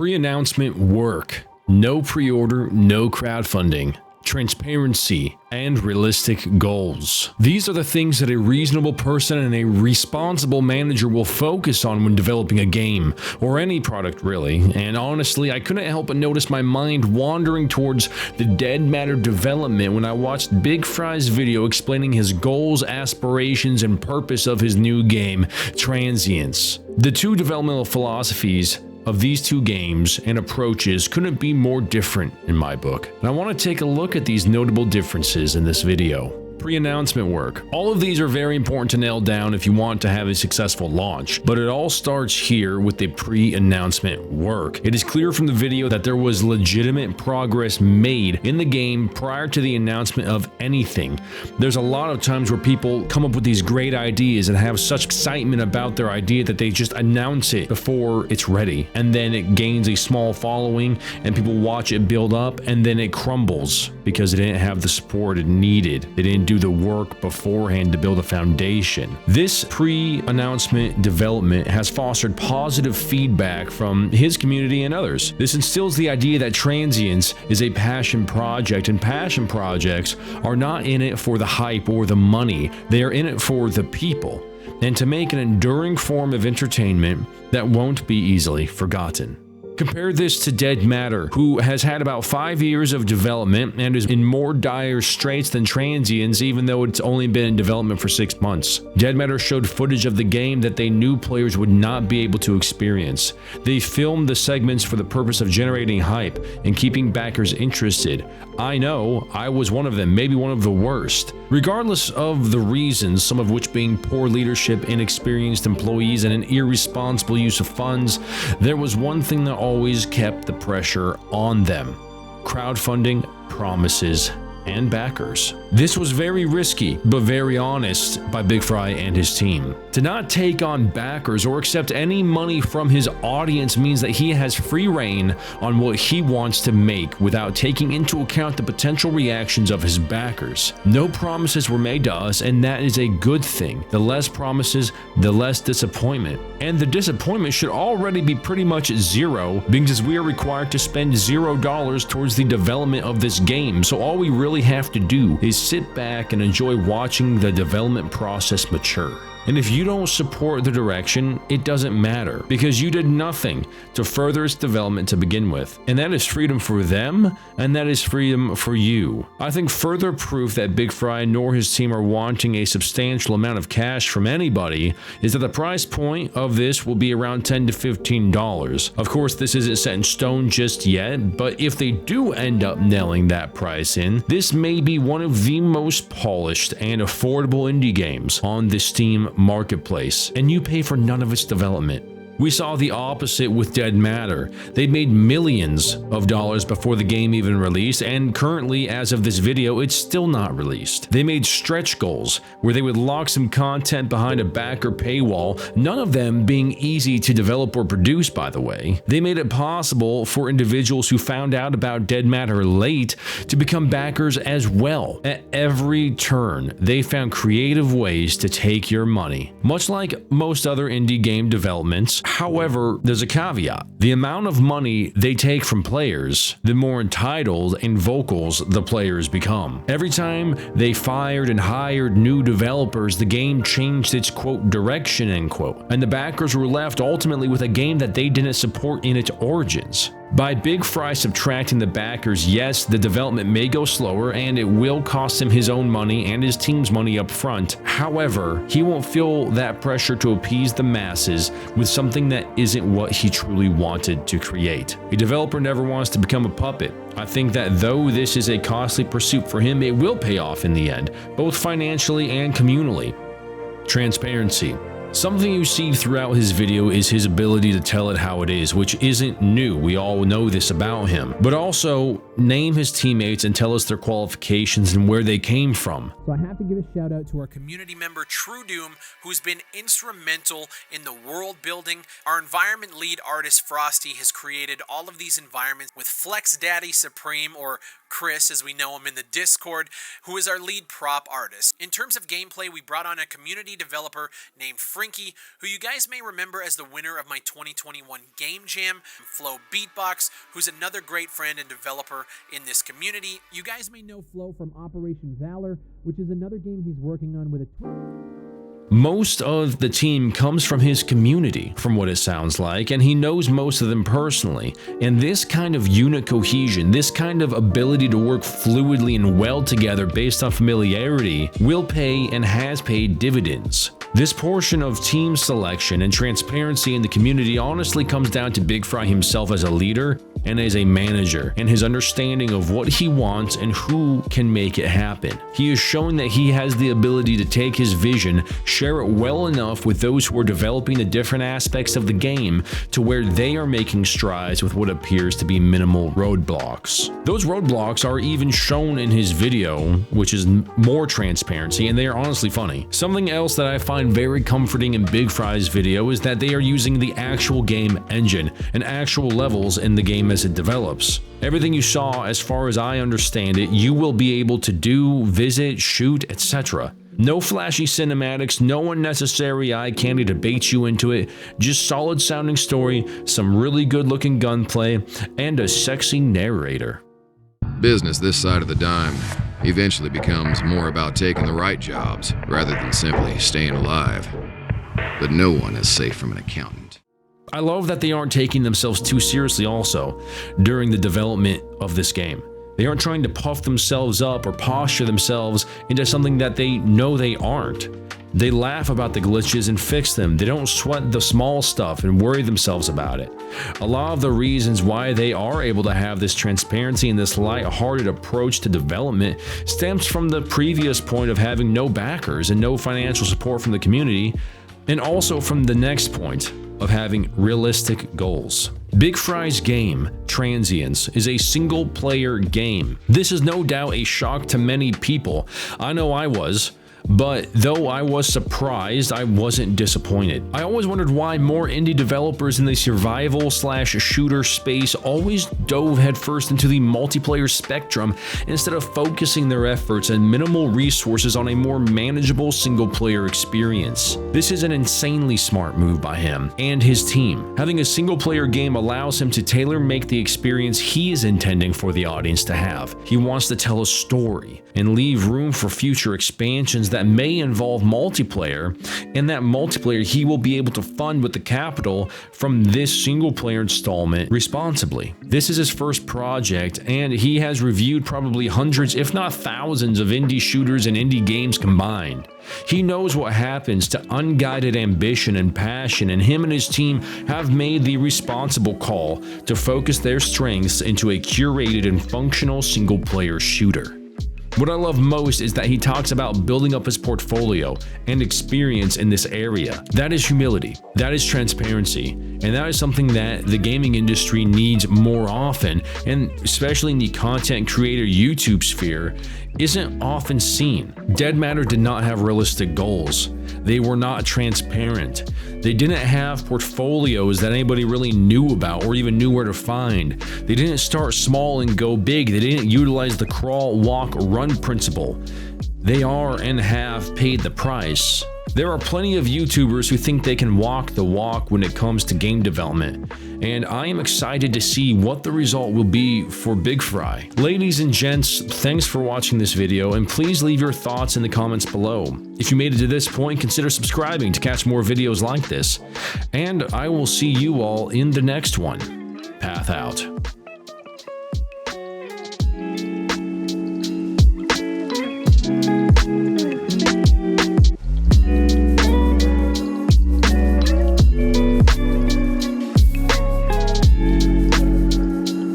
Pre-announcement work. No pre-order, no crowdfunding. Transparency, and realistic goals. These are the things that a reasonable person and a responsible manager will focus on when developing a game, or any product really. And honestly, I couldn't help but notice my mind wandering towards the Dead Matter development when I watched Bigfry's video explaining his goals, aspirations, and purpose of his new game, Transcience. The two developmental philosophies of these two games and approaches couldn't be more different in my book. And I want to take a look at these notable differences in this video. Pre-announcement work. All of these are very important to nail down if you want to have a successful launch, but it all starts here with the pre-announcement work. It is clear from the video that there was legitimate progress made in the game prior to the announcement of anything. There's a lot of times where people come up with these great ideas and have such excitement about their idea that they just announce it before it's ready, and then it gains a small following and people watch it build up, and then it crumbles because it didn't have the support it needed. They didn't do the work beforehand to build a foundation. This pre-announcement development has fostered positive feedback from his community and others. This instills the idea that Transience is a passion project, and passion projects are not in it for the hype or the money. They are in it for the people, and to make an enduring form of entertainment that won't be easily forgotten. Compare this to Dead Matter, who has had about 5 years of development and is in more dire straits than Transience, even though it's only been in development for 6 months. Dead Matter showed footage of the game that they knew players would not be able to experience. They filmed the segments for the purpose of generating hype and keeping backers interested. I know, I was one of them, maybe one of the worst. Regardless of the reasons, some of which being poor leadership, inexperienced employees, and an irresponsible use of funds, there was one thing that always kept the pressure on them: crowdfunding, promises, and backers. This was very risky, but very honest by Bigfry and his team. To not take on backers or accept any money from his audience means that he has free reign on what he wants to make without taking into account the potential reactions of his backers. No promises were made to us, and that is a good thing. The less promises, the less disappointment. And the disappointment should already be pretty much zero, because we are required to spend $0 towards the development of this game. So all we really have to do is sit back and enjoy watching the development process mature. And if you don't support the direction, it doesn't matter, because you did nothing to further its development to begin with. And that is freedom for them, and that is freedom for you. I think further proof that Bigfry nor his team are wanting a substantial amount of cash from anybody is that the price point of this will be around $10 to $15. Of course, this isn't set in stone just yet, but if they do end up nailing that price in, this may be one of the most polished and affordable indie games on the Steam marketplace, and you pay for none of its development. We saw the opposite with Dead Matter. They made millions of dollars before the game even released, and currently, as of this video, it's still not released. They made stretch goals where they would lock some content behind a backer paywall, none of them being easy to develop or produce, by the way. They made it possible for individuals who found out about Dead Matter late to become backers as well. At every turn, they found creative ways to take your money. Much like most other indie game developments, however, there's a caveat. The amount of money they take from players, the more entitled and vocals the players become. Every time they fired and hired new developers, the game changed its quote direction end quote, and the backers were left ultimately with a game that they didn't support in its origins. By Bigfry subtracting the backers, yes, the development may go slower and it will cost him his own money and his team's money up front. However, he won't feel that pressure to appease the masses with something that isn't what he truly wanted to create. A developer never wants to become a puppet. I think that though this is a costly pursuit for him, it will pay off in the end, both financially and communally. Transparency. Something you see throughout his video is his ability to tell it how it is, which isn't new. We all know this about him. But also, name his teammates and tell us their qualifications and where they came from. So I have to give a shout out to our community member True Doom, who's been instrumental in the world building. Our environment lead artist Frosty has created all of these environments with Flex Daddy Supreme, or Chris as we know him in the Discord, who is our lead prop artist. In terms of gameplay, we brought on a community developer named Frinky, who you guys may remember as the winner of my 2021 Game Jam, Flo Beatbox, who's another great friend and developer in this community. You guys may know Flo from Operation Valor, which is another game he's working on with a Most of the team comes from his community, from what it sounds like, and he knows most of them personally. And this kind of unit cohesion, this kind of ability to work fluidly and well together based on familiarity, will pay and has paid dividends. This portion of team selection and transparency in the community honestly comes down to Bigfry himself as a leader and as a manager, and his understanding of what he wants and who can make it happen. He is showing that he has the ability to take his vision, share it well enough with those who are developing the different aspects of the game to where they are making strides with what appears to be minimal roadblocks. Those roadblocks are even shown in his video, which is more transparency, and they are honestly funny. Something else that I find very comforting in Bigfry's video is that they are using the actual game engine and actual levels in the game as it develops. Everything you saw, as far as I understand it, you will be able to do, visit, shoot, etc. No flashy cinematics, no unnecessary eye candy to bait you into it, just solid sounding story, some really good looking gunplay, and a sexy narrator. Business this side of the dime eventually becomes more about taking the right jobs rather than simply staying alive. But no one is safe from an accountant. I love that they aren't taking themselves too seriously also during the development of this game. They aren't trying to puff themselves up or posture themselves into something that they know they aren't. They laugh about the glitches and fix them. They don't sweat the small stuff and worry themselves about it. A lot of the reasons why they are able to have this transparency and this light-hearted approach to development stems from the previous point of having no backers and no financial support from the community, and also from the next point of having realistic goals. Bigfry's game, Transience, is a single-player game. This is no doubt a shock to many people. I know I was. But though I was surprised, I wasn't disappointed. I always wondered why more indie developers in the survival/shooter space always dove headfirst into the multiplayer spectrum instead of focusing their efforts and minimal resources on a more manageable single-player experience. This is an insanely smart move by him and his team. Having a single-player game allows him to tailor-make the experience he is intending for the audience to have. He wants to tell a story and leave room for future expansions that may involve multiplayer, and that multiplayer he will be able to fund with the capital from this single-player installment responsibly. This is his first project, and he has reviewed probably hundreds, if not thousands, of indie shooters and indie games combined. He knows what happens to unguided ambition and passion, and him and his team have made the responsible call to focus their strengths into a curated and functional single-player shooter. What I love most is that he talks about building up his portfolio and experience in this area. That is humility, that is transparency, and that is something that the gaming industry needs more often, and especially in the content creator YouTube sphere, isn't often seen. Dead Matter did not have realistic goals. They were not transparent. They didn't have portfolios that anybody really knew about or even knew where to find. They didn't start small and go big. They didn't utilize the crawl, walk, run principle. They are and have paid the price. There are plenty of YouTubers who think they can walk the walk when it comes to game development, and I am excited to see what the result will be for Bigfry. Ladies and gents, thanks for watching this video, and please leave your thoughts in the comments below. If you made it to this point, consider subscribing to catch more videos like this, and I will see you all in the next one. Path out.